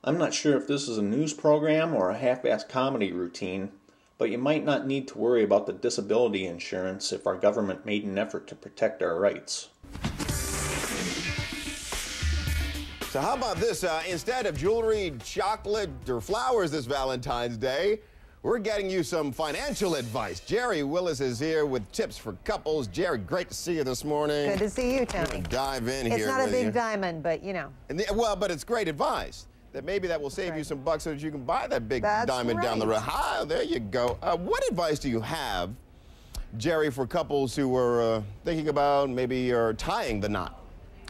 I'm not sure if this is a news program or a half-assed comedy routine, but you might not need to worry about the disability insurance if our government made an effort to protect our rights. So how about this? Instead of jewelry, chocolate, or flowers this Valentine's Day, we're getting you some financial advice. Jerry Willis is here with tips for couples. Jerry, great to see you this morning. Good to see you, Tony. Dive in here. It's not a big diamond, but you know. Well, but it's great advice. That maybe that will save you some bucks so that you can buy that big diamond down the road. There you go. What advice do you have, Jerry, for couples who are thinking about maybe tying the knot?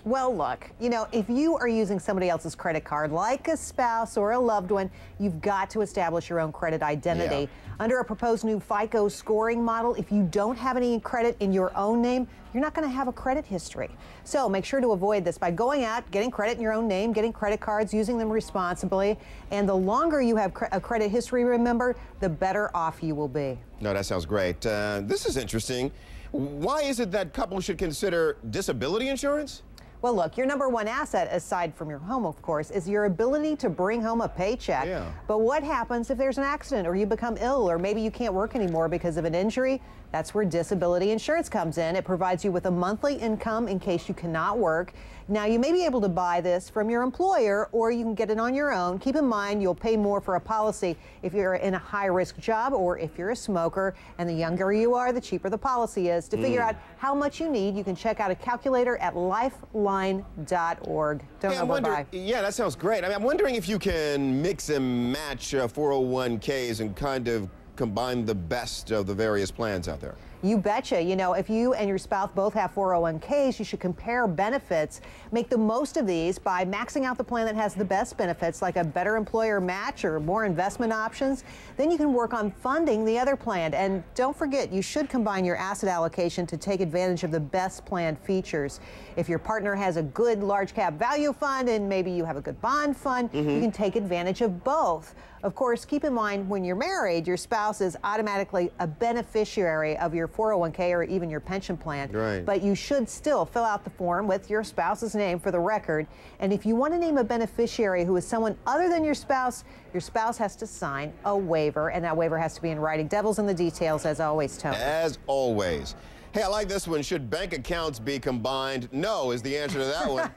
Well, look, you know, if you are using somebody else's credit card, like a spouse or a loved one, you've got to establish your own credit identity. Yeah. Under a proposed new FICO scoring model, if you don't have any credit in your own name, you're not going to have a credit history. So make sure to avoid this by going out, getting credit in your own name, getting credit cards, using them responsibly. And the longer you have a credit history, remember, the better off you will be. No, that sounds great. This is interesting. Why is it that couples should consider disability insurance? Well, look, your number one asset, aside from your home, of course, is your ability to bring home a paycheck. Yeah. But what happens if there's an accident or you become ill or maybe you can't work anymore because of an injury? That's where disability insurance comes in. It provides you with a monthly income in case you cannot work. Now, you may be able to buy this from your employer or you can get it on your own. Keep in mind, you'll pay more for a policy if you're in a high-risk job or if you're a smoker. And the younger you are, the cheaper the policy is. To figure out how much you need, you can check out a calculator at lifeline.org. Yeah, that sounds great. I mean, I'm wondering if you can mix and match 401ks and kind of combine the best of the various plans out there. You betcha. You know, if you and your spouse both have 401ks, you should compare benefits. Make the most of these by maxing out the plan that has the best benefits, like a better employer match or more investment options. Then you can work on funding the other plan. And don't forget, you should combine your asset allocation to take advantage of the best plan features. If your partner has a good large cap value fund and maybe you have a good bond fund, you can take advantage of both. Of course, keep in mind when you're married, your spouse is automatically a beneficiary of your 401k or even your pension plan. Right. But you should still fill out the form with your spouse's name for the record. And if you want to name a beneficiary who is someone other than your spouse has to sign a waiver, and that waiver has to be in writing. Devil's in the details, as always, Tony. As always. Hey, I like this one. Should bank accounts be combined? No is the answer to that one.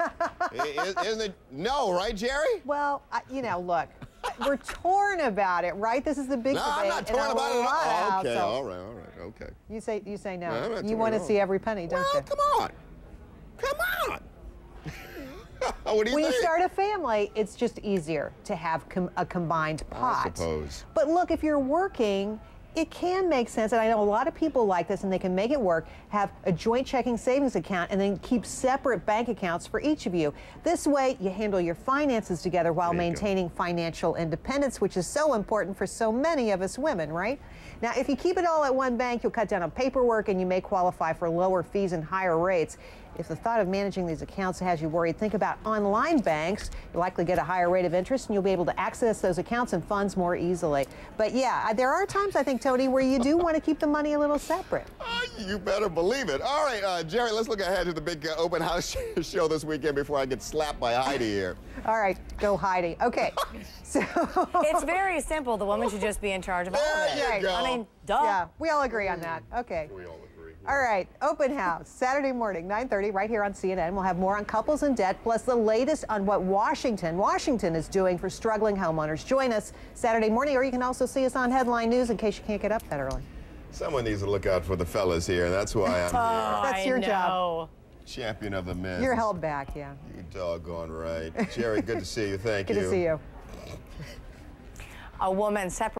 Isn't it? No, right, Jerry? Well, you know, look. We're torn about it, right? This is the big debate. I'm not torn about it at all. Okay, so all right, okay. You say no. I'm not You torn want at to all. see every penny, don't you? Come on. What do you When think? you start a family, it's just easier to have a combined pot. I suppose. But look, if you're working, it can make sense, and I know a lot of people like this, and they can make it work, have a joint checking savings account and then keep separate bank accounts for each of you. This way, you handle your finances together while maintaining financial independence, which is so important for so many of us women, right? Now, if you keep it all at one bank, you'll cut down on paperwork and you may qualify for lower fees and higher rates. If the thought of managing these accounts has you worried, think about online banks. You'll likely get a higher rate of interest and you'll be able to access those accounts and funds more easily. But yeah, there are times, I think, Tony, where you do want to keep the money a little separate. You better believe it. All right, Jerry, let's look ahead to the big open house show this weekend before I get slapped by Heidi here. All right, go Heidi. Okay, so it's very simple. The woman should just be in charge of all of it. There you go. I mean, duh. yeah, we all agree on that. Okay. We all agree. All right, open house, Saturday morning, 9:30, right here on CNN. We'll have more on couples in debt, plus the latest on what Washington is doing for struggling homeowners. Join us Saturday morning, or you can also see us on Headline News in case you can't get up that early. Someone needs to look out for the fellas here, and that's why I'm here. That's your job. Champion of the men. You're held back, yeah. You doggone right. Jerry, good to see you. Thank you. Good to see you. A woman separated